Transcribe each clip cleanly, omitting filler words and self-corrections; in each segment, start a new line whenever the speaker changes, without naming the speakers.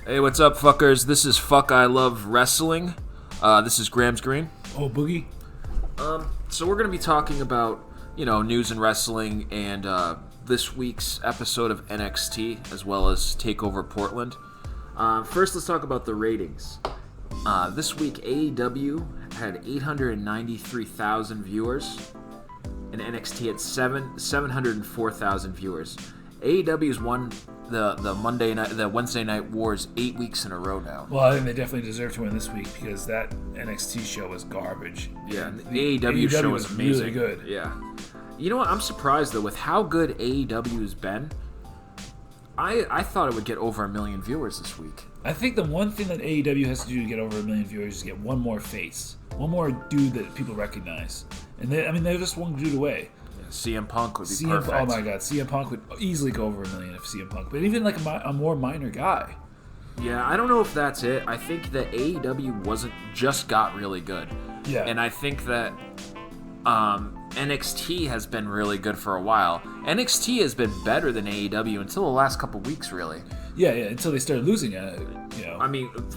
Hey, what's up, fuckers? This is F.I.Love Wrestling. This is Grams Green.
Oh, Boogie.
So we're going to be talking about, news in wrestling and this week's episode of NXT, as well as Takeover Portland. First, let's talk about the ratings. This week, AEW had 893,000 viewers, and NXT had 704,000 viewers. AEW's won the Wednesday Night Wars 8 weeks in a row now.
Well, I think they definitely deserve to win this week because that NXT show was garbage.
Yeah, the AEW show was amazing.
Really good.
Yeah. You know what? I'm surprised, though, with how good AEW has been. I thought it would get over 1 million viewers this week.
I think the one thing that AEW has to do to get over 1 million viewers is get one more face. One more dude that people recognize. And they're just one dude away.
CM Punk would be perfect.
Oh my god, CM Punk would easily go over 1 million if CM Punk. But even like a more minor guy.
Yeah, I don't know if that's it. I think that AEW just got really good.
Yeah.
And I think that NXT has been really good for a while. NXT has been better than AEW until the last couple weeks, really.
Yeah, until they started losing it.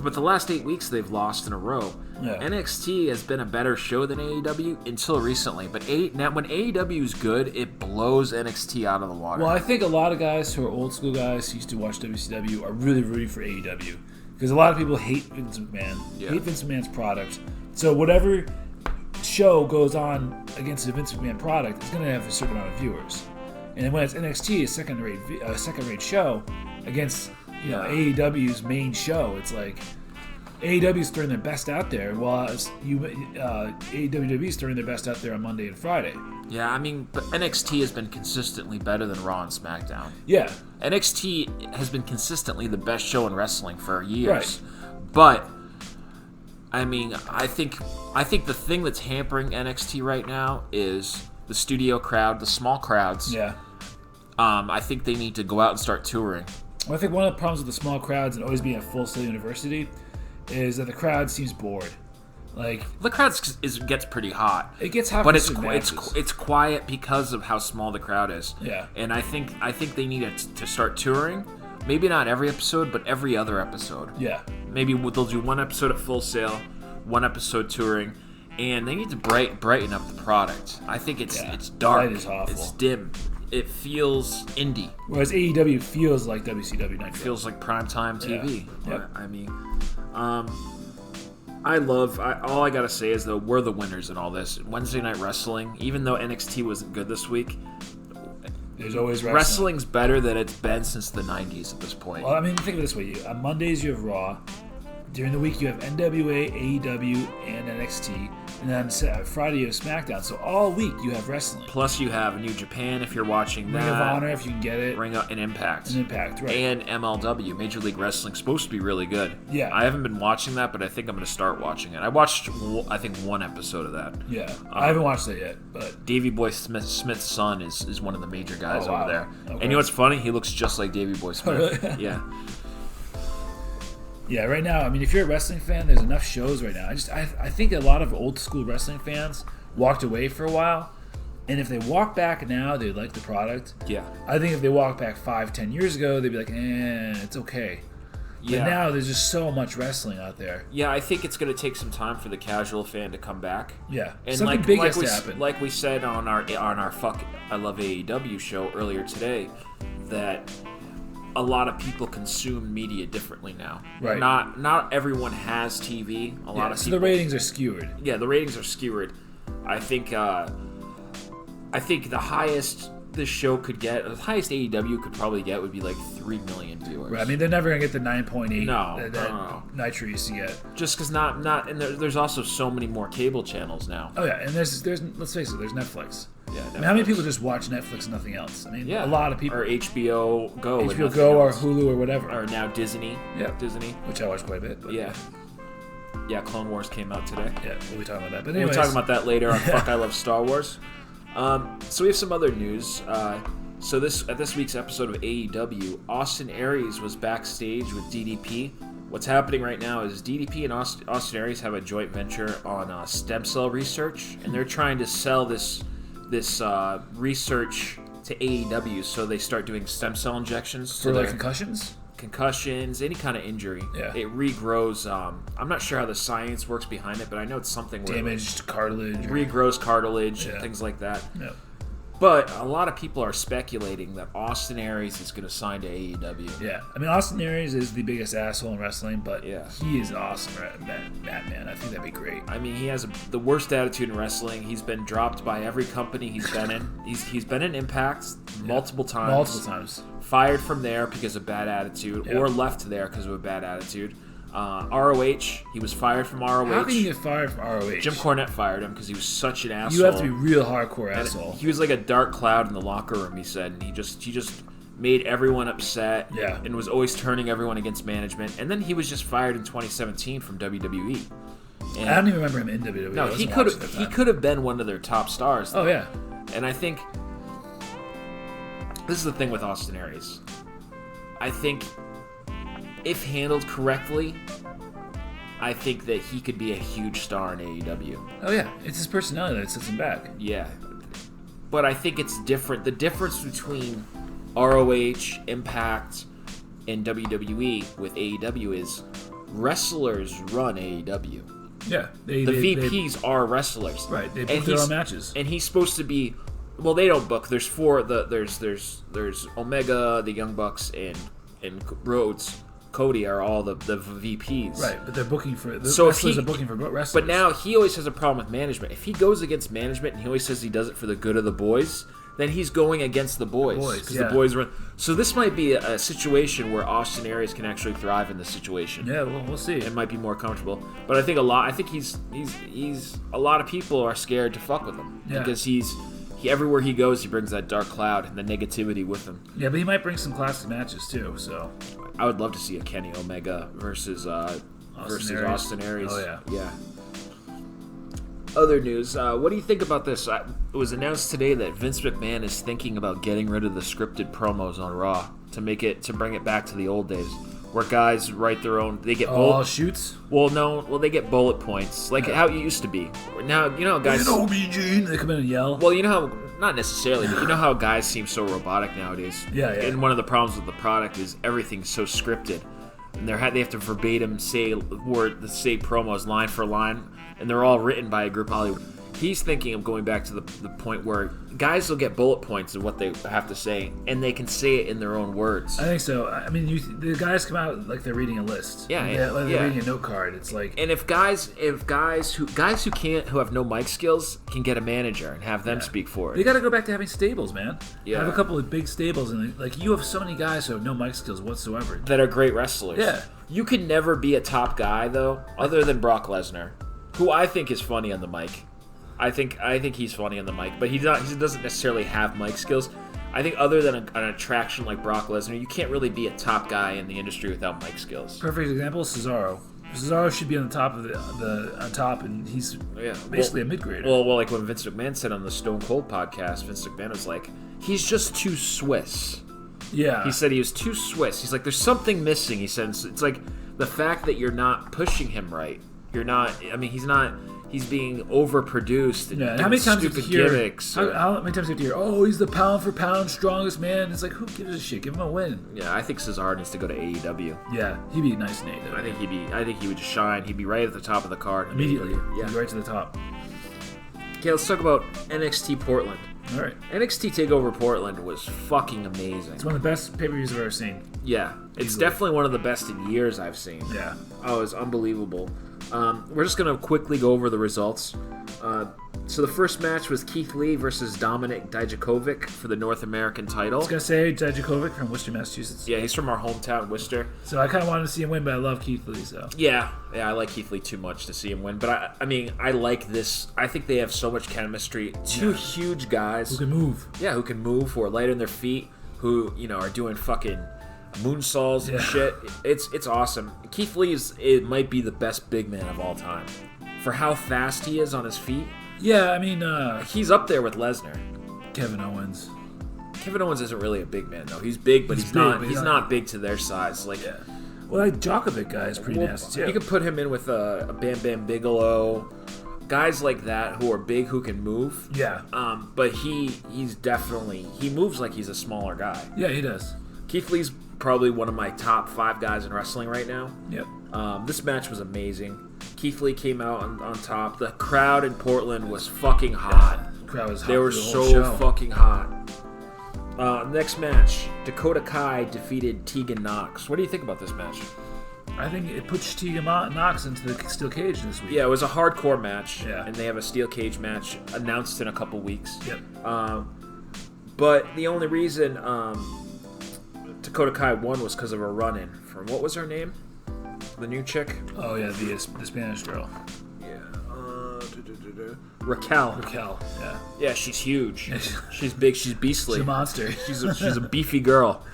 But the last 8 weeks they've lost in a row.
Yeah.
NXT has been a better show than AEW until recently. But now when AEW is good, it blows NXT out of the water.
Well, I think a lot of guys who are old school guys who used to watch WCW are really rooting for AEW. Because a lot of people hate Vince McMahon, hate Vince McMahon's product. So whatever show goes on against the Vince McMahon product is going to have a certain amount of viewers. And when it's NXT, a second-rate show against AEW's main show, it's like AEW's throwing their best out there, while AEW's throwing their best out there on Monday and Friday.
Yeah, but NXT has been consistently better than Raw and SmackDown.
Yeah.
NXT has been consistently the best show in wrestling for years.
Right.
But I think the thing that's hampering NXT right now is the studio crowd, the small crowds.
Yeah.
I think they need to go out and start touring.
Well, I think one of the problems with the small crowds and always being at Full Sail University is that the crowd seems bored. Like
the crowd gets pretty hot.
It gets hot,
but it's quiet because of how small the crowd is.
Yeah.
And I think they need to start touring. Maybe not every episode, but every other episode.
Yeah. Maybe
they'll do one episode at Full Sail, one episode touring, and they need to brighten up the product. I think it's dark.
Light is awful.
It's dim. It feels indie.
Whereas AEW feels like WCW night.
It feels like primetime TV.
Yeah.
All I gotta say is, though, we're the winners in all this. Wednesday Night Wrestling, even though NXT wasn't good this week,
there's always wrestling.
Wrestling's better than it's been since the 90s at this point.
Well, think of it this way. On Mondays you have Raw. During the week you have NWA, AEW, and NXT. And then on Friday you have SmackDown. So all week you have wrestling.
Plus you have New Japan if you're watching that.
Ring of Honor if you can get it.
Ring of and Impact.
And Impact, right.
And MLW, Major League Wrestling, supposed to be really good.
Yeah.
I haven't been watching that, but I think I'm going to start watching it. I watched, I think, one episode of that.
Yeah. I haven't watched it yet, but
Davey Boy Smith's son is one of the major guys over there.
Okay.
And you know what's funny? He looks just like Davey Boy Smith.
Oh, really?
Yeah.
Yeah, right now, if you're a wrestling fan, there's enough shows right now. I think a lot of old school wrestling fans walked away for a while, and if they walk back now, they like the product.
Yeah.
I think if they walk back 5-10 years ago, they'd be like, it's okay.
Yeah.
But now there's just so much wrestling out there.
Yeah, I think it's going to take some time for the casual fan to come back.
Yeah,
and
something big has to happen.
Like we said on our Fuck I Love AEW show earlier today, that a lot of people consume media differently now.
Right.
Not everyone has TV. A lot of people.
The ratings are skewed.
Yeah, the ratings are skewed. I think the highest this show could get, the highest AEW could probably get would be like 3 million viewers.
Right. They're never gonna get the 9.8
that
Nitro used to get.
Just because and there's also so many more cable channels now.
Oh yeah, and there's let's face it, there's Netflix.
Yeah,
how many people just watch Netflix and nothing else? A lot of people.
Or HBO Go.
HBO Go or Hulu or whatever.
Or now Disney.
Yeah.
Disney.
Which I watch quite a bit. But
yeah. Yeah, Clone Wars came out today.
Yeah, we'll be talking about that. But
anyways, we'll talk about that later on Fuck I Love Star Wars. So we have some other news. So this week's episode of AEW, Austin Aries was backstage with DDP. What's happening right now is DDP and Austin Aries have a joint venture on stem cell research, and they're trying to sell this research to AEW, so they start doing stem cell injections
for like concussions.
concussions, any kind of injury, it regrows. I'm not sure how the science works behind it, but I know it's something where
damaged cartilage,
regrows cartilage, and things like that.
Yeah.
But a lot of people are speculating that Austin Aries is going to sign to AEW.
Yeah, I mean, Austin Aries is the biggest asshole in wrestling, but he is awesome at Batman. I think that'd be great.
I mean, he has the worst attitude in wrestling. He's been dropped by every company he's been in. He's been in Impact multiple times. Fired from there because of bad attitude, or left there because of a bad attitude. ROH, he was fired from ROH.
How can you get fired from ROH?
Jim Cornette fired him because he was such an asshole.
You have to be real hardcore asshole.
He was like a dark cloud in the locker room, he said, and he just made everyone upset and was always turning everyone against management. And then he was just fired in 2017 from WWE. And
I don't even remember him in WWE.
No, he could have been one of their top stars.
Oh, yeah.
And I think this is the thing with Austin Aries. I think if handled correctly, I think that he could be a huge star in AEW.
Oh, yeah. It's his personality that sets him back.
Yeah. But I think it's different. The difference between ROH, Impact, and WWE with AEW is wrestlers run AEW.
Yeah.
The VPs are wrestlers.
Right. They book their own matches.
And he's supposed to be... Well, they don't book. There's there's Omega, the Young Bucks, and Rhodes. Cody are all the VPs.
Right, but they're booking for... wrestlers are booking for wrestlers.
But now he always has a problem with management. If he goes against management and he always says he does it for the good of the boys, then he's going against the boys. Because the boys run... So this might be a situation where Austin Aries can actually thrive in this situation.
Yeah, well, we'll see.
It might be more comfortable. But I think a lot of people are scared to fuck with him.
Yeah.
Because everywhere he goes, he brings that dark cloud and the negativity with him.
Yeah, but he might bring some classic matches too. So
I would love to see a Kenny Omega versus Austin Aries.
Oh
yeah. Other news. What do you think about this? It was announced today that Vince McMahon is thinking about getting rid of the scripted promos on Raw to bring it back to the old days, where guys write their own. They get
shoots.
Well, no. Well, they get bullet points, like how it used to be. Now you know guys.
They come in and yell.
Well, you know how not necessarily, but you know how guys seem so robotic nowadays.
Yeah.
And one of the problems with the product is everything's so scripted, and they have to verbatim say promos line for line, and they're all written by a group Hollywood. He's thinking of going back to the point where guys will get bullet points of what they have to say, and they can say it in their own words.
I think so. I mean, the guys come out like they're reading a list.
Yeah,
they're reading a note card. It's like,
and if guys who have no mic skills can get a manager and have them speak for it.
They got to go back to having stables, man.
Yeah,
have a couple of big stables, and like you have so many guys who have no mic skills whatsoever
that are great wrestlers.
Yeah,
you can never be a top guy though, other than Brock Lesnar, who I think is funny on the mic. I think he's funny on the mic, but he doesn't necessarily have mic skills. I think other than an attraction like Brock Lesnar, you can't really be a top guy in the industry without mic skills.
Perfect example is Cesaro. Cesaro should be on the top of on top, and he's basically a mid-grader.
Well, like when Vince McMahon said on the Stone Cold podcast, Vince McMahon was like, he's just too Swiss.
Yeah.
He said he was too Swiss. He's like, there's something missing. He said it's like the fact that you're not pushing him right. You're not. I mean, he's not. He's being overproduced and
how many times
stupid
do you hear,
gimmicks.
How many times do you hear, oh, he's the pound for pound strongest man? It's like, who gives a shit? Give him a win.
Yeah, I think Cesaro needs to go to AEW.
Yeah, he'd be nice in AEW.
I think he would shine. He'd be right at the top of the card
immediately. Yeah, right to the top.
Okay, let's talk about NXT Portland.
All right.
NXT Takeover Portland was fucking amazing.
It's one of the best pay-per-views I've ever seen.
Yeah, it's definitely one of the best in years I've seen.
Yeah.
Oh, it's unbelievable. We're just going to quickly go over the results. So the first match was Keith Lee versus Dominik Dijakovic for the North American title.
I was going to say Dijakovic from Worcester, Massachusetts.
Yeah, he's from our hometown, Worcester.
So I kind of wanted to see him win, but I love Keith Lee, so.
Yeah, I like Keith Lee too much to see him win. But I mean, I like this. I think they have so much chemistry. Two huge guys.
Who can move.
Yeah, who can move, who are light on their feet, who, are doing fucking moonsaults and shit. It's awesome. Keith Lee might be the best big man of all time. For how fast he is on his feet.
Yeah, I mean...
he's up there with Lesnar.
Kevin Owens.
Kevin Owens isn't really a big man, though. He's big, but he's not big to their size. Like,
yeah. Well, that Djokovic guy is pretty nasty, too.
You could put him in with a Bam Bam Bigelow. Guys like that who are big, who can move.
Yeah.
But he's definitely... He moves like he's a smaller guy.
Yeah, he does.
Keith Lee's probably one of my top 5 guys in wrestling right now.
Yep.
This match was amazing. Keith Lee came out on top. The crowd in Portland was fucking hot.
The crowd was hot.
They were so fucking hot. Next match, Dakota Kai defeated Tegan Nox. What do you think about this match?
I think it puts Tegan Nox into the steel cage this week.
Yeah, it was a hardcore match.
Yeah.
And they have a steel cage match announced in a couple weeks.
Yep.
But the only reason Dakota Kai won was because of a run-in from, what was her name? The new chick?
Oh, yeah, the Spanish girl.
Yeah. Raquel.
Yeah.
Yeah, she's huge. She's big. She's beastly.
She's a monster.
She's a beefy girl.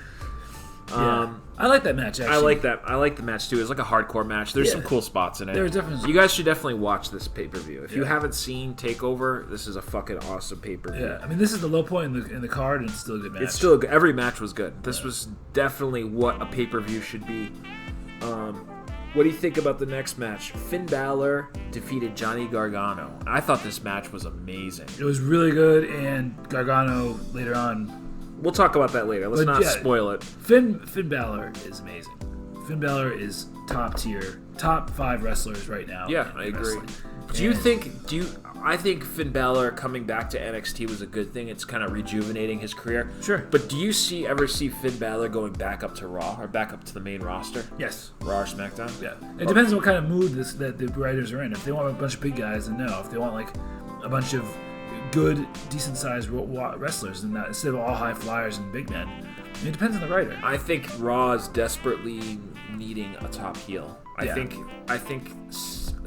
Yeah. I like that match, actually.
I like that. I like the match, too. It's like a hardcore match. There's some cool spots in it.
There are definitely.
You guys should definitely watch this pay-per-view. If you haven't seen Takeover, this is a fucking awesome pay-per-view.
Yeah, I mean, this is the low point in the card, and it's still a good match.
It's still every match was good. This was definitely what a pay-per-view should be. What do you think about the next match? Finn Balor defeated Johnny Gargano. I thought this match was amazing.
It was really good, and Gargano later on.
We'll talk about that later. Let's not spoil it.
Finn Balor is amazing. Finn Balor is top tier, top 5 wrestlers right now.
Yeah, I agree. I think Finn Balor coming back to NXT was a good thing. It's kind of rejuvenating his career.
Sure.
But do you ever see Finn Balor going back up to Raw or back up to the main roster?
Yes.
Raw or SmackDown?
Yeah. It depends on what kind of mood that the writers are in. If they want a bunch of big guys, then no. If they want like a bunch of good, decent-sized wrestlers, and instead of all high flyers and big men, it depends on the writer.
I think Raw is desperately needing a top heel. I think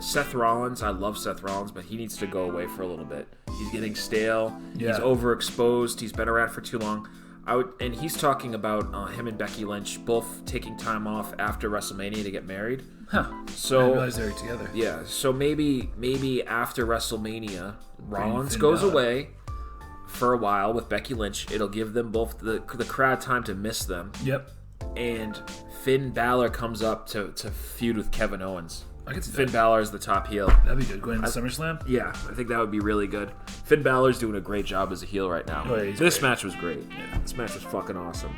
Seth Rollins, I love Seth Rollins, but he needs to go away for a little bit. He's getting stale. Yeah. He's overexposed. He's been around for too long. And he's talking about him and Becky Lynch both taking time off after WrestleMania to get married.
Huh.
So, I
didn't realize they were together.
Yeah. So maybe after WrestleMania, Rollins goes away for a while with Becky Lynch. It'll give them both the crowd time to miss them.
Yep.
And Finn Balor comes up to feud with Kevin Owens.
I can see
Finn Balor is the top heel.
That'd be good. Going to SummerSlam?
Yeah, I think that would be really good. Finn Balor's doing a great job as a heel right now.
Oh, yeah,
this match was great. Yeah. This match was fucking awesome.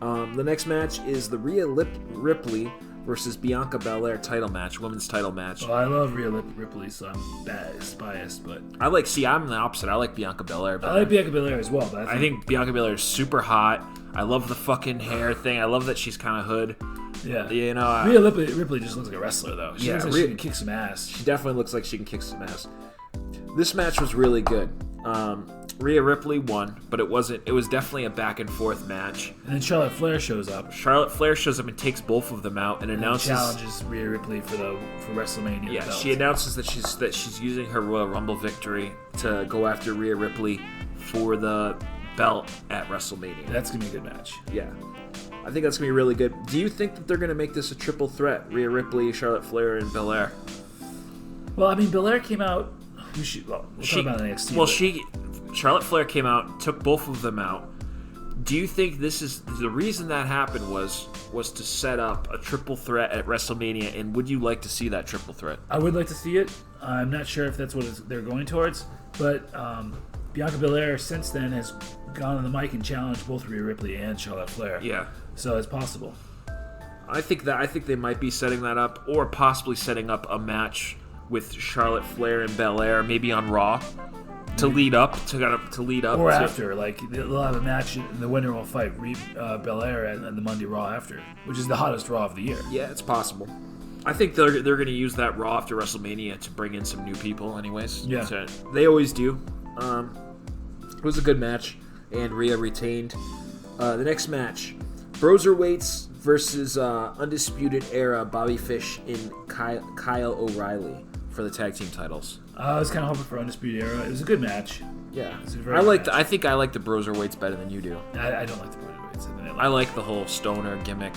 The next match is the Rhea Ripley versus Bianca Belair title match, women's title match.
Well, I love Rhea Ripley, so I'm biased, but
I'm the opposite. I like Bianca Belair.
I like Bianca Belair as well, but
I think Bianca Belair is super hot. I love the fucking hair thing. I love that she's kind of hood.
Yeah.
You know,
Rhea Ripley just looks like a wrestler, though. She looks like she can kick some ass.
She definitely looks like she can kick some ass. This match was really good. Rhea Ripley won, but it was definitely a back and forth match.
And then Charlotte Flair shows up.
Charlotte Flair shows up and takes both of them out and announces
challenges Rhea Ripley for WrestleMania.
Yeah, she announces that she's using her Royal Rumble victory to go after Rhea Ripley for the belt at WrestleMania.
That's gonna be a good match.
Yeah. I think that's going to be really good. Do you think that they're going to make this a triple threat? Rhea Ripley, Charlotte Flair, and Belair?
Well, I mean, Belair came out... we'll talk about NXT.
Well, Charlotte Flair came out, took both of them out. Do you think this is... The reason that happened was to set up a triple threat at WrestleMania, and would you like to see that triple threat?
I would like to see it. I'm not sure if that's what they're going towards, but Bianca Belair since then has gone on the mic and challenged both Rhea Ripley and Charlotte Flair.
Yeah.
So it's possible.
I think they might be setting that up, or possibly setting up a match with Charlotte Flair and Belair, maybe on Raw, to lead up.
Or after, like they'll have a match, and the winner will fight Belair at the Monday Raw after, which is the hottest Raw of the year.
Yeah, it's possible. I think they're going to use that Raw after WrestleMania to bring in some new people, anyways.
Yeah,
so they always do. It was a good match, and Rhea retained. The next match. Broserweights versus Undisputed Era Bobby Fish and Kyle O'Reilly for the tag team titles.
I was kind of hoping for Undisputed Era. It was a good match.
Yeah, I think I like the Broserweights better than you do.
I don't like the Broserweights.
I like the whole stoner gimmick.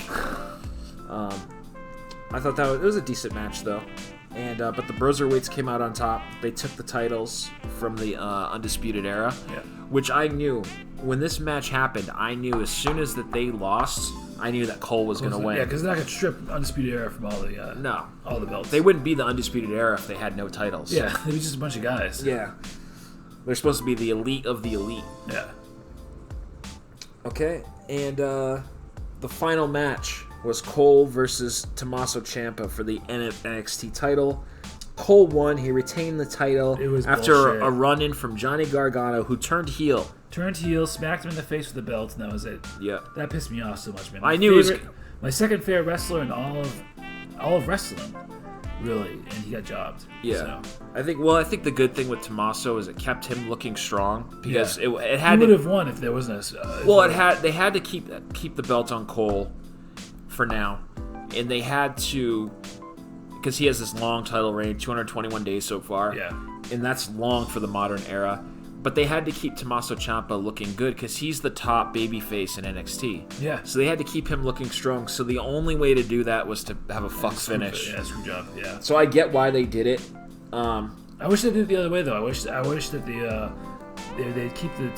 I thought it was a decent match though, and but the Broserweights came out on top. They took the titles from the Undisputed Era, which I knew. When this match happened, I knew as soon as that they lost, I knew that Cole was going to win.
Yeah, because they're not going to strip Undisputed Era from all the belts.
They wouldn't be the Undisputed Era if they had no titles.
Yeah, they'd be just a bunch of guys.
Yeah. They're supposed to be the elite of the elite.
Yeah.
Okay, and the final match was Cole versus Tommaso Ciampa for the NXT title. Cole won. He retained the title after
bullshit.
a run-in from Johnny Gargano, who turned heel.
Smacked him in the face with the belt, and that was it.
Yeah.
That pissed me off so much, man. My second favorite wrestler in all of wrestling, really, and he got jobbed.
Yeah.
So.
I think the good thing with Tommaso is it kept him looking strong because it had
he would have won if there wasn't a.
They had to keep the belt on Cole for now, and they had to, because he has this long title reign, 221 days so far.
Yeah.
And that's long for the modern era. But they had to keep Tommaso Ciampa looking good because he's the top babyface in NXT.
Yeah.
So they had to keep him looking strong. So the only way to do that was to have a finish.
Yeah, screw job. Yeah.
So I get why they did it.
I wish they did it the other way though. I wish that they'd keep the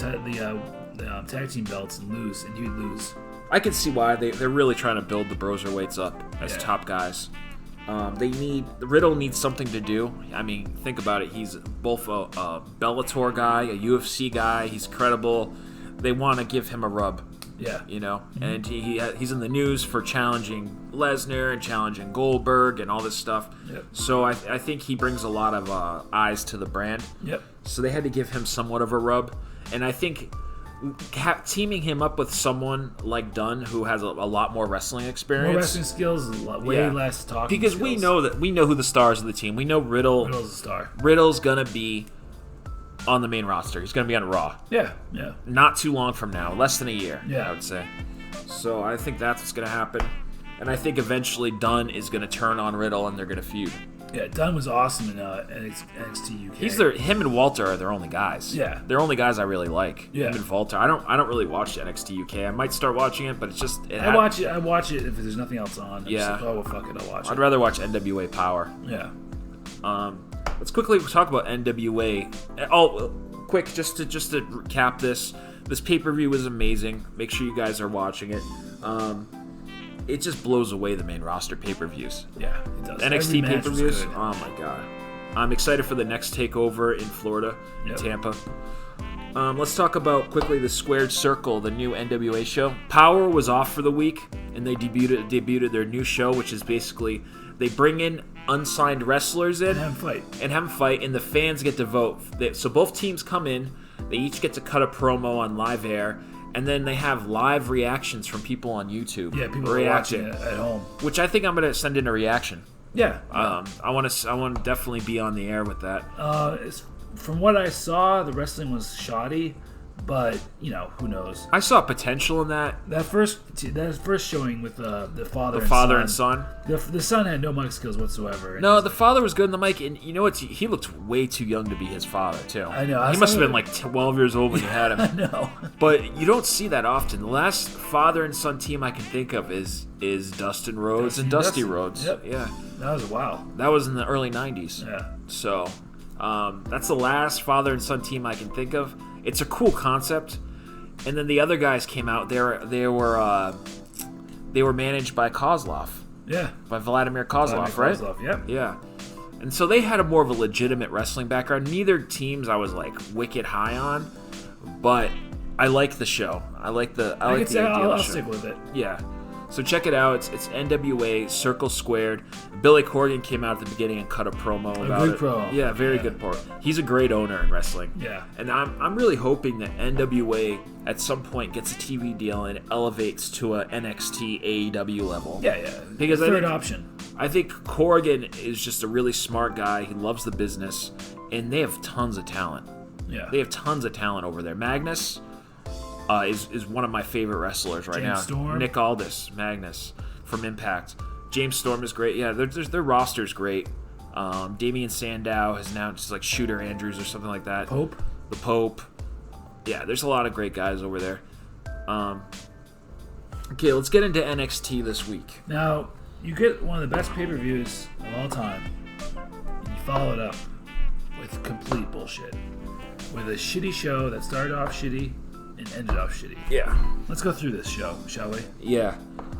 tag team belts and lose, and you'd lose.
I can see why they're really trying to build the Broserweights up as top guys. Riddle needs something to do. I mean, think about it. He's both a Bellator guy, a UFC guy. He's credible. They want to give him a rub.
Yeah.
You know, and he's in the news for challenging Lesnar and challenging Goldberg and all this stuff.
Yep.
So I think he brings a lot of eyes to the brand.
Yep.
So they had to give him somewhat of a rub, and I think teaming him up with someone like Dunn, who has a lot more wrestling experience,
more wrestling skills, way less talking.
Because
skills.
we know who the stars of the team. We know
Riddle's a star.
Riddle's gonna be on the main roster. He's gonna be on Raw.
Yeah.
Not too long from now, less than a year.
Yeah.
I would say. So I think that's what's gonna happen, and I think eventually Dunn is gonna turn on Riddle and they're gonna feud.
Yeah, Dunn was awesome in NXT UK.
Him and Walter are their only guys.
Yeah,
they're only guys I really like.
Yeah,
him and Walter. I don't really watch NXT UK. I might start watching it, but it's just
I watch it if there's nothing else on. I'm just like, oh well, fuck it, I'll watch it.
I'd rather watch NWA Power.
Yeah.
Let's quickly talk about NWA. Oh, quick, just to recap this. This pay-per-view was amazing. Make sure you guys are watching it. It just blows away the main roster pay-per-views.
Yeah, it does.
NXT pay-per-views. Oh my god. I'm excited for the Nxt Takeover in Florida, in Tampa. Let's talk about quickly the Squared Circle, the new NWA show. Power was off for the week, and they debuted their new show, which is basically they bring in unsigned wrestlers in
and have them fight,
and the fans get to vote. So both teams come in, they each get to cut a promo on live air. And then they have live reactions from people on YouTube.
Yeah, people reacting at home.
Which I think I'm gonna send in a reaction.
Yeah.
I want to definitely be on the air with that.
From what I saw, the wrestling was shoddy, but who knows?
I saw potential in that.
That first showing with the father
and son.
The son had no mic skills whatsoever.
No, the father was good in the mic, and you know what? He looked way too young to be his father too.
I know.
He must have been like 12 years old when you had him.
I know.
But you don't see that often. The last father and son team I can think of is Dustin Rhodes and Dusty Rhodes.
Yep.
Yeah.
That was wow.
That was in the early 90s.
Yeah.
So, that's the last father and son team I can think of. It's a cool concept, and then the other guys came out. They were managed by Kozlov.
Yeah,
by Vladimir Kozlov, right?
Kozlov, yep.
Yeah, and so they had a more of a legitimate wrestling background. Neither teams I was like wicked high on, but I like the show. I like the idea of the show.
I'll stick with it.
Yeah. So check it out. It's NWA Circle Squared. Billy Corgan came out at the beginning and cut a promo about it.
Promo.
Yeah, very good part. He's a great owner in wrestling.
Yeah.
And I'm really hoping that NWA at some point gets a TV deal and elevates to a NXT AEW level.
Yeah.
Because
third option.
I think Corgan is just a really smart guy. He loves the business, and they have tons of talent.
Yeah.
They have tons of talent over there. Magnus is one of my favorite wrestlers right now.
Storm.
Nick Aldis, Magnus from Impact. James Storm is great. Yeah, their roster's great. Damian Sandow has now just like Shooter Andrews or something like that. The Pope. Yeah, there's a lot of great guys over there. Okay, let's get into NXT this week.
Now, you get one of the best pay-per-views of all time, and you follow it up with complete bullshit. With a shitty show that started off shitty and ended off shitty.
Yeah.
Let's go through this show, shall we?
Yeah.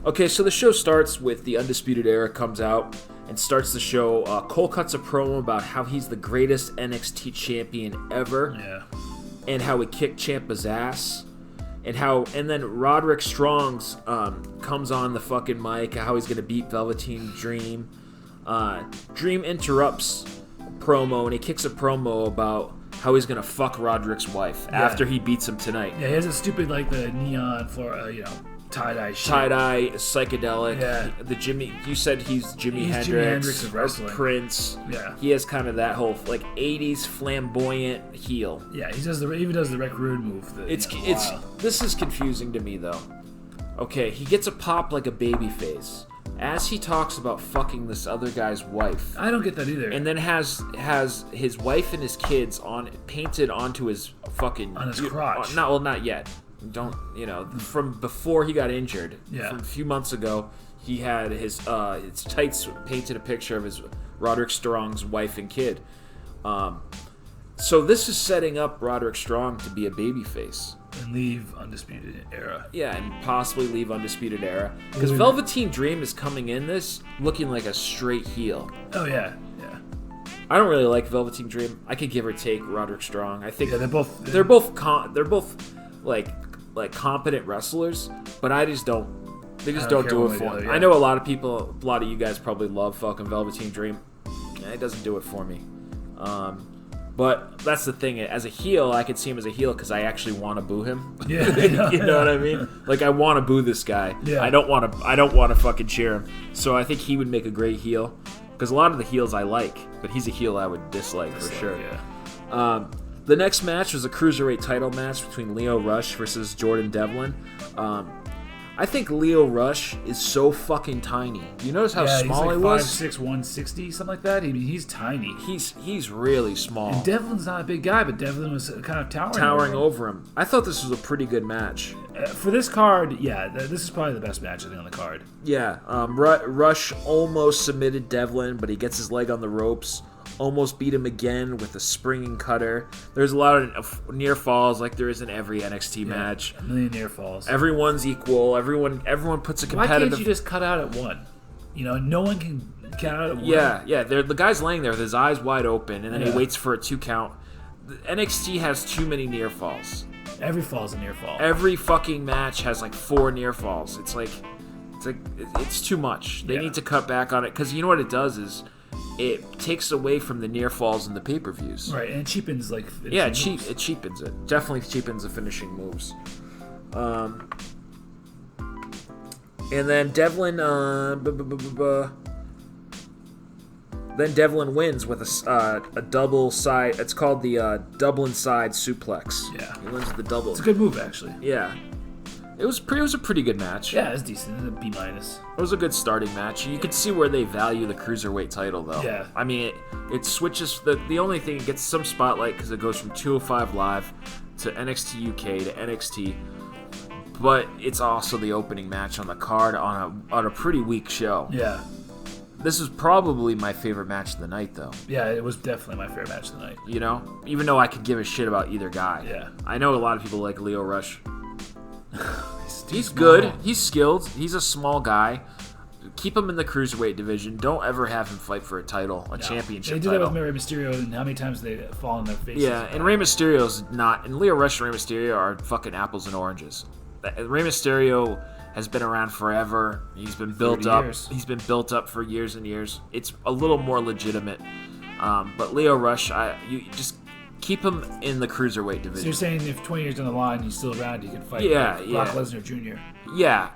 Okay, so the show starts with the Undisputed Era comes out and starts the show. Cole cuts a promo about how he's the greatest NXT champion ever.
Yeah. And
how he kicked Ciampa's ass. And then Roderick Strong's comes on the fucking mic, how he's going to beat Velveteen Dream. Dream interrupts promo, and he kicks a promo about how he's going to fuck Roderick's wife after he beats him tonight.
Yeah, he has a stupid, like, the neon tie-dye shit.
Tie-dye, psychedelic.
Yeah.
The Jimmy, you said he's Jimi Hendrix.
Jimi Hendrix of wrestling.
Prince.
Yeah.
He has kind of that whole, like, 80s flamboyant heel.
Yeah, he even does the Rec Rude move.
This is confusing to me, though. Okay, he gets a pop like a baby face as he talks about fucking this other guy's wife.
I don't get that either.
And then has his wife and his kids painted onto his fucking...
On his crotch.
Not yet. Don't, from before he got injured.
Yeah.
From a few months ago, he had his tights painted a picture of his Roderick Strong's wife and kid. So this is setting up Roderick Strong to be a babyface.
And leave Undisputed Era.
Yeah, and possibly leave Undisputed Era. Because Velveteen Dream is coming in this looking like a straight heel.
Oh, yeah.
I don't really like Velveteen Dream. I could give or take Roderick Strong. I think
they're both
like competent wrestlers, but I just don't. They just don't do it for me.
Yeah.
I know a lot of you guys probably love fucking Velveteen Dream. It doesn't do it for me. But that's the thing. As a heel, I could see him as a heel because I actually want to boo him.
Yeah,
you know what I mean? Like I want to boo this guy.
Yeah.
I don't want to fucking cheer him. So I think he would make a great heel because a lot of the heels I like, but he's a heel I would dislike for sure.
Yeah.
The next match was a cruiserweight title match between Lio Rush versus Jordan Devlin. I think Lio Rush is so fucking tiny. You notice how small he was?
5'6", 160, something like that. He's tiny.
He's really small.
And Devlin's not a big guy, but Devlin was kind of
towering over him. I thought this was a pretty good match.
For this card, this is probably the best match I think on the card.
Yeah, Rush almost submitted Devlin, but he gets his leg on the ropes. Almost beat him again with a springing cutter. There's a lot of near falls like there is in every NXT match.
A million near falls.
Everyone's equal. Everyone puts a competitive...
Why can't you just cut out at one? No one can cut out at one.
Yeah. The guy's laying there with his eyes wide open, and then he waits for a 2 count. NXT has too many near falls.
Every fall's a near fall.
Every fucking match has like 4 near falls. It's too much. They need to cut back on it because you know what it does is it takes away from the near falls in the pay-per-views.
Right, and it cheapens it
cheapens it. Definitely cheapens the finishing moves. And then Devlin wins with a double side. It's called the Dublin side suplex.
Yeah,
he wins with the double.
It's a good move actually.
Yeah. It was a pretty good match.
Yeah, it's decent. A B-.
It was a good starting match. You could see where they value the cruiserweight title, though.
Yeah.
I mean, it switches. The only thing, it gets some spotlight because it goes from 205 Live to NXT UK to NXT. But it's also the opening match on the card on a pretty weak show.
Yeah.
This is probably my favorite match of the night, though.
Yeah, it was definitely my favorite match of the night.
Even though I could give a shit about either guy.
Yeah.
I know a lot of people like Lio Rush. He's
small.
good. He's skilled. He's a small guy. Keep him in the cruiserweight division. Don't ever have him fight for a title, championship title.
They did that with Rey Mysterio, and how many times they fall on their faces.
Yeah, and Rey Mysterio's not. And Lio Rush and Rey Mysterio are fucking apples and oranges. Rey Mysterio has been around forever. He's been built up. He's been built up for years and years. It's a little more legitimate. But Lio Rush, you just keep him in the cruiserweight division.
So you're saying if 20 years down the line he's still around, he can fight Brock Lesnar Jr.
Yeah,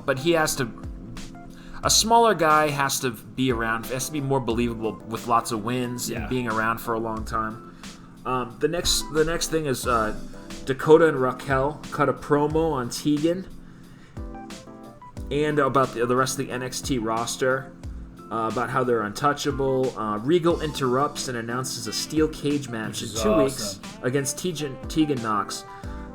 but he has to. A smaller guy has to be around. Has to be more believable with lots of wins and being around for a long time. The next thing is Dakota and Raquel cut a promo on Tegan and about the rest of the NXT roster. About how they're untouchable. Regal interrupts and announces a steel cage match in 2 weeks against Tegan Knox.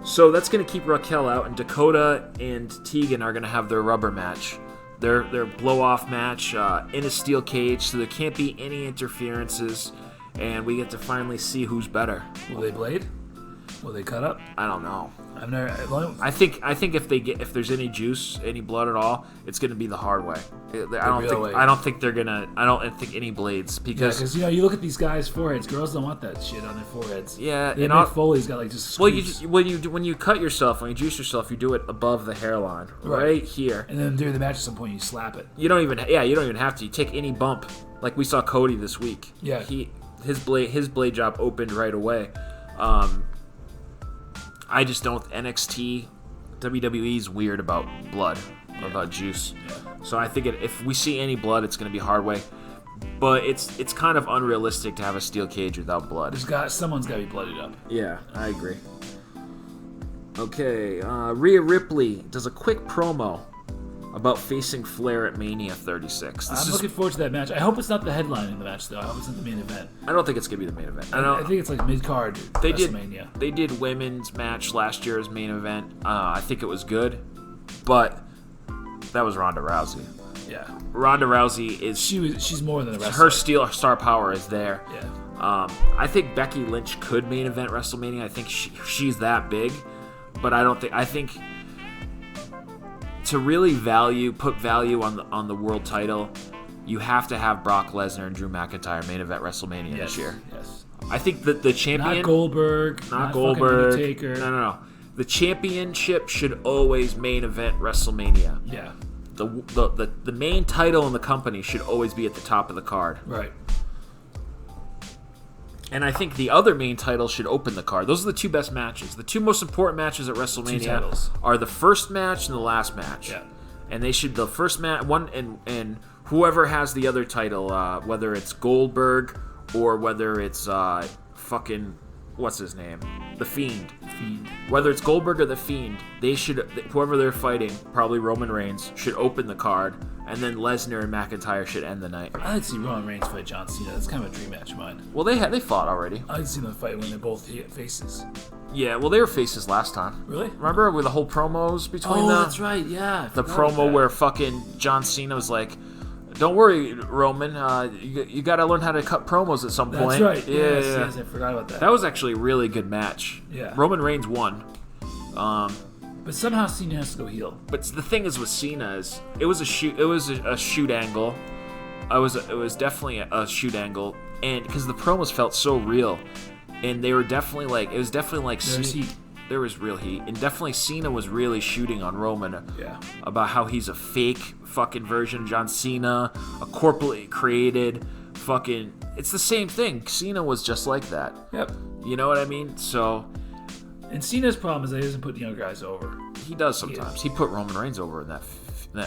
So that's going to keep Raquel out, and Dakota and Tegan are going to have their rubber match. Their blow-off match in a steel cage, so there can't be any interferences, and we get to finally see who's better.
Will they blade? Will they cut up?
I don't know.
I've never.
I think if there's any juice, any blood at all, it's going to be the hard way. I don't think any blades because
you look at these guys' foreheads. Girls don't want that shit on their foreheads.
Yeah,
and Mick Foley's got like just. Scoops.
When you cut yourself, when you juice yourself, you do it above the hairline, right here.
And then during the match, at some point, you slap it.
You don't even have to. You take any bump, like we saw Cody this week.
Yeah,
his blade job opened right away. I just don't. NXT, WWE's weird about blood, about juice. Yeah. So I think if we see any blood, it's going to be hard way. But it's kind of unrealistic to have a steel cage without blood.
Someone's got to be blooded up.
Yeah, I agree. Okay, Rhea Ripley does a quick promo about facing Flair at Mania 36.
I'm looking forward to that match. I hope it's not the headline in the match, though. I hope it's not the main event.
I don't think it's going to be the main event.
I think it's like mid-card WrestleMania.
They did women's match last year as main event. I think it was good, but that was Ronda Rousey.
Yeah.
Ronda Rousey is...
She's more than a wrestler.
Her star power is there.
Yeah.
I think Becky Lynch could main event WrestleMania. I think she's that big, but I think to really put value on the world title, you have to have Brock Lesnar and Drew McIntyre main event WrestleMania this year.
Yes.
I think that the champion...
Not Goldberg. Undertaker.
No. The championship should always main event WrestleMania.
Yeah.
The main title in the company should always be at the top of the card.
Right.
And I think the other main title should open the card. Those are the two best matches. The two most important matches at WrestleMania are the first match and the last match.
Yeah.
And they should the first match and whoever has the other title, whether it's Goldberg or whether it's fucking what's his name, The Fiend. Whether it's Goldberg or The Fiend, whoever they're fighting, probably Roman Reigns, should open the card, and then Lesnar and McIntyre should end the night.
I'd see Roman Reigns fight John Cena. That's kind of a dream match of mine.
Well, they fought already.
I'd see them fight when they're both faces.
Yeah, well, they were faces last time.
Really?
Remember with the whole promos between them?
Oh, that's right, yeah.
The promo where fucking John Cena was like, "Don't worry, Roman. You got to learn how to cut promos at some point."
That's right.
Yeah,
yes, I forgot about that.
That was actually a really good match.
Yeah.
Roman Reigns won.
But somehow Cena has to go heel.
But the thing is with Cena is it was a shoot angle. It was definitely a shoot angle, and because the promos felt so real, and they were definitely like there was real heat, and definitely Cena was really shooting on Roman about how he's a fake fucking version of John Cena, a corporately created fucking. It's the same thing. Cena was just like that.
Yep.
You know what I mean? So.
And Cena's problem is that he doesn't put younger guys over.
He does sometimes. He put Roman Reigns over in that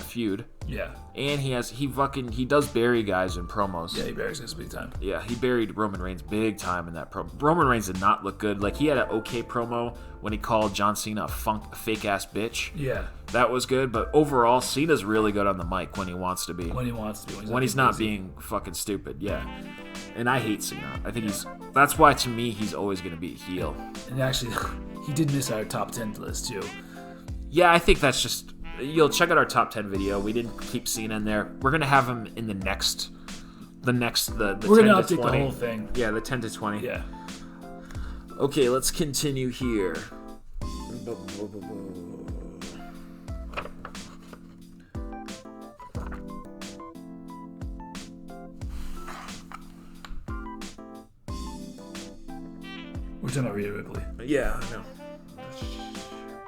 feud.
Yeah.
And he does bury guys in promos.
Yeah, he buries guys big time.
Yeah, he buried Roman Reigns big time in that promo. Roman Reigns did not look good. Like, he had an okay promo when he called John Cena a fake ass bitch.
Yeah. That
was good, but overall, Cena's really good on the mic when he wants to be.
When
he's not being fucking stupid, yeah. And I hate Cena. I think that's why to me he's always going to be a heel.
And actually, he did miss our top 10 list too.
Yeah, I think that's just... You'll check out our top 10 video. We didn't keep Cena in there. We're going to have him in the next... We're going to
update the whole thing.
Yeah, the 10 to 20.
Yeah.
Okay, let's continue here.
We're talking about Rhea Ripley.
Yeah, I know.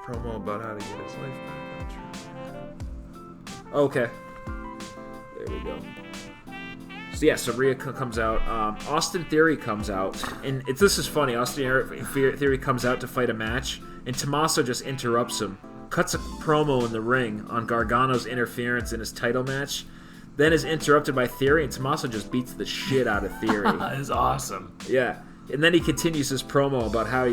Promo about how to get his life back. Okay. There we go. So Rhea comes out. Austin Theory comes out. And this is funny. Austin Theory comes out to fight a match. And Tommaso just interrupts him. Cuts a promo in the ring on Gargano's interference in his title match. Then is interrupted by Theory. And Tommaso just beats the shit out of Theory.
That is awesome.
Yeah. And then he continues his promo about how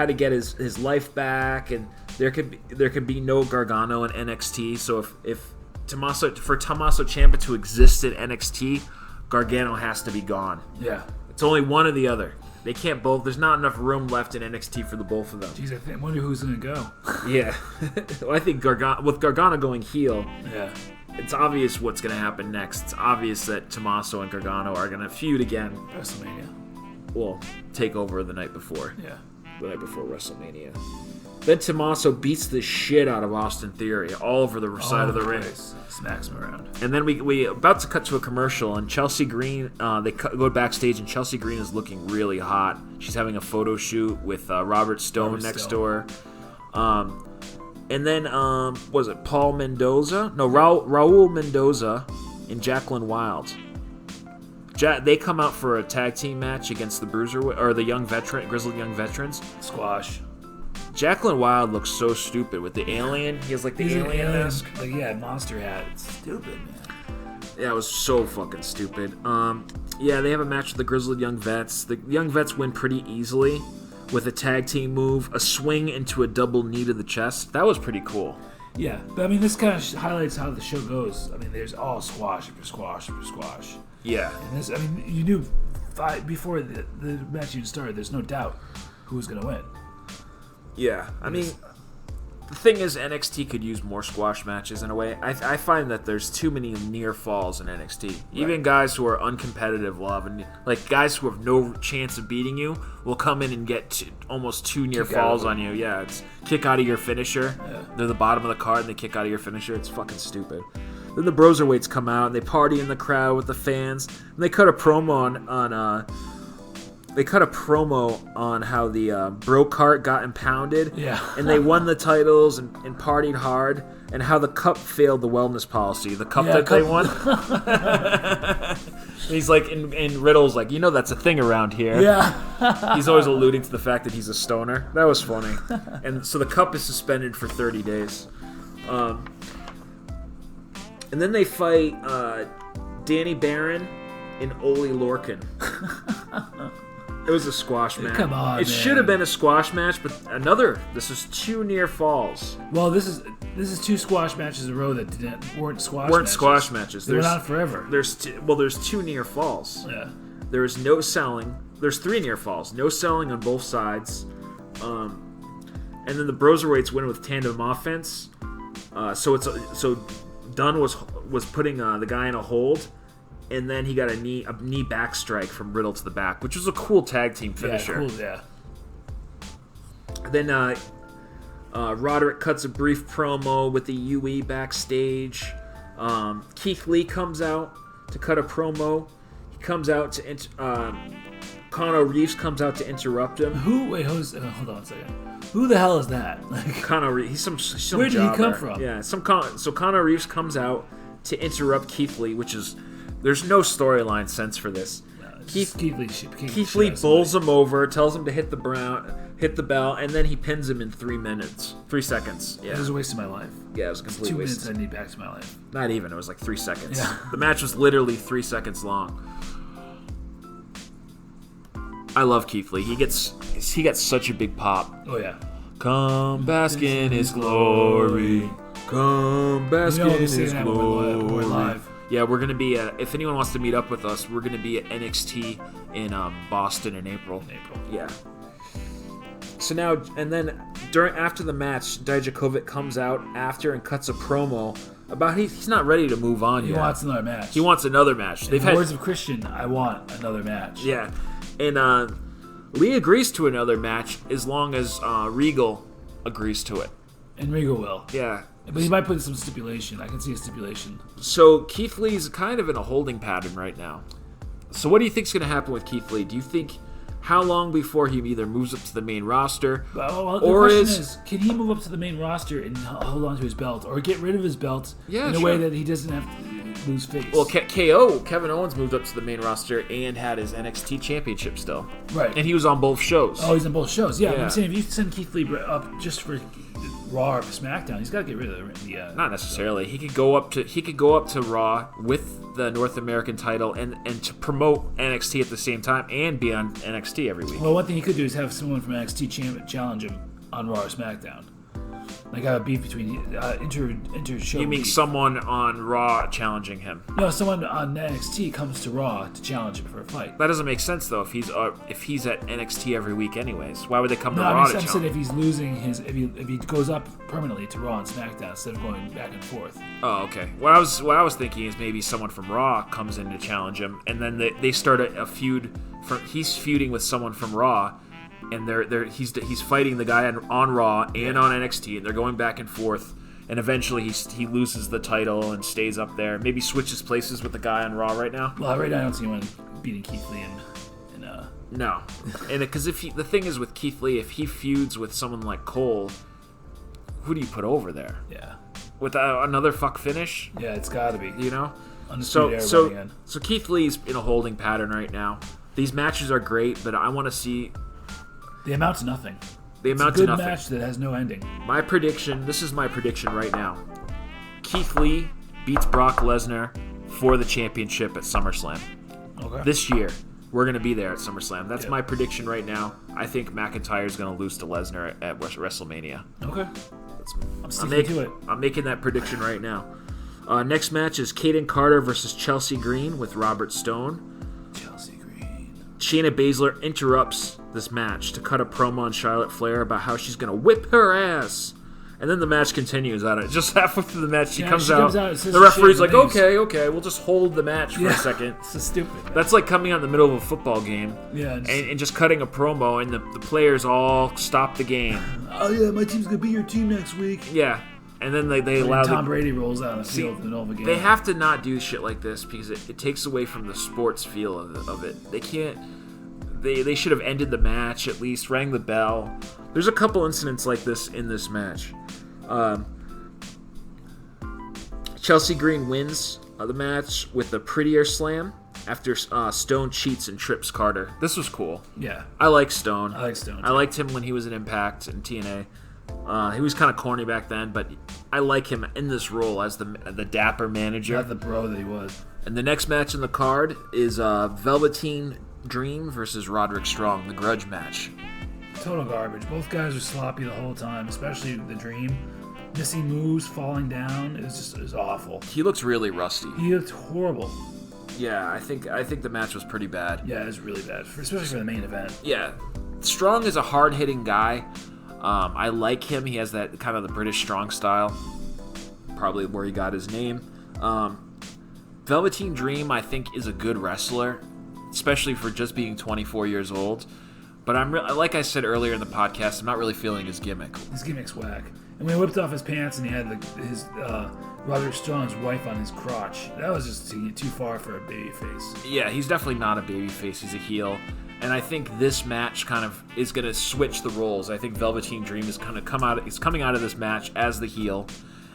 to get his life back, and there could be no Gargano in NXT. So if Tommaso Ciampa to exist in NXT, Gargano has to be gone.
Yeah,
it's only one or the other. They can't both. There's not enough room left in NXT for the both of them.
Jeez, I wonder who's gonna go.
Yeah, well, I think with Gargano going heel.
Yeah.
It's obvious what's gonna happen next. It's obvious that Tommaso and Gargano are gonna feud again.
WrestleMania.
Well, Takeover the night before.
Yeah.
the night before WrestleMania. Then Tommaso beats the shit out of Austin Theory all over the side of the ring.
Smacks him around.
And then we about to cut to a commercial, and Chelsea Green, go backstage, and Chelsea Green is looking really hot. She's having a photo shoot with Robert Stone next door. And then, was it Paul Mendoza? No, Raul Mendoza and Jacqueline Wilde. They come out for a tag team match against the Grizzled Young Veterans.
Squash.
Jacqueline Wilde looks so stupid with the alien. He has like the alien mask.
Like, yeah, monster hat. It's stupid, man.
Yeah, it was so fucking stupid. Yeah, they have a match with the Grizzled Young Vets. The Young Vets win pretty easily with a tag team move, a swing into a double knee to the chest. That was pretty cool.
Yeah, but I mean, this kind of highlights how the show goes. I mean, there's all squash after squash after squash.
Yeah.
And this, I mean, you knew before the match even started, there's no doubt who was going to win.
Yeah, I mean, the thing is, NXT could use more squash matches in a way. I find that there's too many near falls in NXT. Right. Even guys who are uncompetitive love, and like guys who have no chance of beating you will come in and get almost two near falls on you. Yeah, it's kick out of your finisher. Yeah. They're the bottom of the card and they kick out of your finisher. It's fucking stupid. Then the Broserweights come out and they party in the crowd with the fans. And they cut a promo on how the bro cart got impounded.
Yeah.
And they won the titles and partied hard. And how the cup failed the wellness policy. The cup they won. He's like, and Riddle's like, that's a thing around here.
Yeah.
He's always alluding to the fact that he's a stoner. That was funny. And so the cup is suspended for 30 days. And then they fight Danny Barron and Ole Lorcan. It was a squash match.
Come on,
it should have been a squash match, but this is two near falls.
Well, this is two squash matches in a row that weren't squash matches.
They
went on forever.
There's two near falls.
Yeah.
There is no selling. There's three near falls. No selling on both sides. And then the Broserweights win with tandem offense. So Dunn was putting the guy in a hold. And then he got a knee back strike from Riddle to the back, which was a cool tag team finisher.
Yeah, cool, yeah.
Then Roderick cuts a brief promo with the UE backstage. Keith Lee comes out to cut a promo. He comes out to Conor Reeves comes out to interrupt him.
Hold on a second. Who the hell is that?
Conor Reeves. He's some
Where did
jobber.
he come from?
Yeah, so Conor Reeves comes out to interrupt Keith Lee, which is. There's no storyline sense for this.
Keith
Lee bowls him over, tells him to hit the bell, and then he pins him in 3 seconds. Yeah.
It was a waste of my life.
Yeah, it was a complete
2
waste.
minutes I need back to my life.
Not even. It was like 3 seconds.
Yeah.
The match was literally 3 seconds long. I love Keith Lee. He gets such a big pop.
Oh yeah.
Come bask in his glory. Come bask in his glory.
Live.
Yeah, we're going to be if anyone wants to meet up with us, we're going to be at NXT in Boston in April. Yeah. So now, and then after the match, Dijakovic comes out after and cuts a promo about he's not ready to move on yet.
He wants another match.
He wants another match.
In the words of Christian, I want another match.
Yeah. And Lee agrees to another match as long as Regal agrees to it.
And Regal will.
Yeah.
But he might put some stipulation. I can see a stipulation.
So Keith Lee's kind of in a holding pattern right now. So what do you think's going to happen with Keith Lee? Do you think how long before he either moves up to the main roster,
the question is, can he move up to the main roster and hold on to his belt, or get rid of his belt in a way that he doesn't have to lose face?
Well, KO, Kevin Owens moved up to the main roster and had his NXT championship still.
Right.
And he was on both shows.
Oh, he's on both shows. Yeah. I'm saying if you send Keith Lee up just for Raw or SmackDown, he's got to get rid of the
not necessarily. He could go up to Raw with the North American title and to promote NXT at the same time and be on NXT every week.
Well, one thing he could do is have someone from NXT challenge him on Raw or SmackDown. Like a beef between inter-show.
You mean
beef.
someone on Raw challenging him?
No, someone on NXT comes to Raw to challenge him for a fight.
That doesn't make sense though. If he's at NXT every week anyways, why would they come to Raw to challenge?
I'm saying if he's losing if he goes up permanently to Raw and SmackDown instead of going back and forth.
Oh, okay. What I was thinking is maybe someone from Raw comes in to challenge him, and then they start a feud. He's feuding with someone from Raw. and he's fighting the guy on Raw and on NXT, and they're going back and forth. And eventually he loses the title and stays up there. Maybe switches places with the guy on Raw right now.
Well, right now I don't see anyone beating Keith Lee
No, and because the thing is with Keith Lee, if he feuds with someone like Cole, who do you put over there?
Yeah.
With another fuck finish?
Yeah, it's got to be.
You know.
So
Keith Lee's in a holding pattern right now. These matches are great, but I want to see.
They amount to nothing.
It's a good
match that has no ending.
This is my prediction right now. Keith Lee beats Brock Lesnar for the championship at SummerSlam.
Okay.
This year. We're going to be there at SummerSlam. That's my prediction right now. I think McIntyre's going to lose to Lesnar at WrestleMania.
Okay. I'm sticking to it.
I'm making that prediction right now. Next match is Kaden Carter versus Chelsea Green with Robert Stone.
Chelsea Green.
Shayna Baszler interrupts this match to cut a promo on Charlotte Flair about how she's going to whip her ass. And then the match continues on it. Just halfway through the match, she comes out. The referee's like, okay, we'll just hold the match for a second.
It's so stupid, man.
That's like coming out in the middle of a football game and just cutting a promo, and the players all stop the game.
Oh, yeah, my team's going to beat your team next week.
Yeah. And then they allow
Tom Brady rolls out on the field in the middle of a game.
They have to not do shit like this because it takes away from the sports feel of it. They can't... They should have ended the match, at least, rang the bell. There's a couple incidents like this in this match. Chelsea Green wins the match with a prettier slam after Stone cheats and trips Carter. This was cool.
Yeah.
I like Stone.
I
liked him when he was in Impact and TNA. He was kind of corny back then, but I like him in this role as the dapper manager.
Not the bro that he was.
And the next match in the card is Velveteen Dream versus Roderick Strong, the grudge match.
Total garbage. Both guys are sloppy the whole time, especially the Dream. Missing moves, falling down. It was awful.
He looks really rusty.
He looked horrible.
Yeah, I think the match was pretty bad.
Yeah, it was really bad, especially for the main event.
Yeah. Strong is a hard-hitting guy. I like him. He has that kind of the British Strong style. Probably where he got his name. Velveteen Dream, I think, is a good wrestler, especially for just being 24 years old. But like I said earlier in the podcast, I'm not really feeling his gimmick.
His gimmick's whack. And when he whipped off his pants and he had his Roderick Strong's wife on his crotch, that was just too far for a babyface.
Yeah, he's definitely not a babyface. He's a heel. And I think this match kind of is going to switch the roles. I think Velveteen Dream is going to coming out of this match as the heel,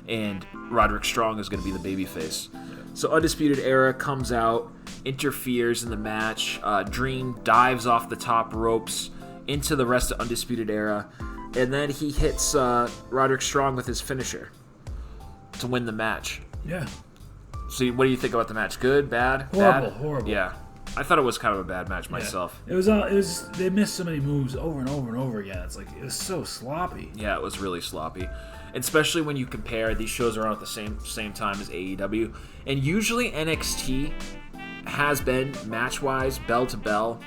and Roderick Strong is going to be the babyface. So Undisputed Era comes out, interferes in the match. Dream dives off the top ropes into the rest of Undisputed Era, and then he hits Roderick Strong with his finisher to win the match.
Yeah.
So what do you think about the match? Good? Bad?
Horrible.
Yeah. I thought it was kind of a bad match myself.
It was. They missed so many moves over and over and over again. It's like it was so sloppy.
Yeah, it was really sloppy, especially when you compare these shows are on at the same time as AEW, and usually NXT has been match-wise, bell to bell,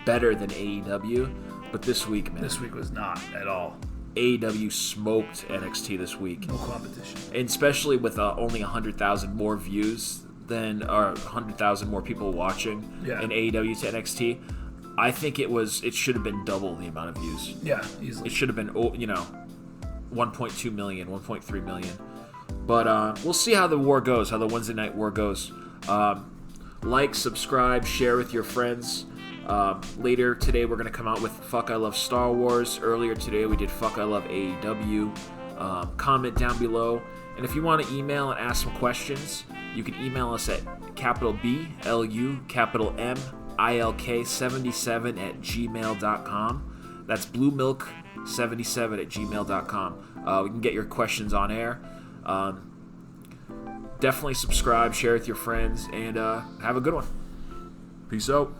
better than AEW, but this week, man,
this week was not at all.
AEW smoked NXT this week.
No competition,
and especially with only 100,000 more views. Or 100,000 more people watching in AEW to NXT. I think it should have been double the amount of views.
Yeah, easily.
It should have been 1.2 million, 1.3 million. But we'll see how the war goes, how the Wednesday night war goes. Like, subscribe, share with your friends. Later today we're going to come out with Fuck I Love Star Wars. Earlier today we did Fuck I Love AEW. Comment down below. And if you want to email and ask some questions, you can email us at BLU,MILK77@gmail.com. That's bluemilk77@gmail.com. We can get your questions on air. Definitely subscribe, share with your friends, and have a good one. Peace out.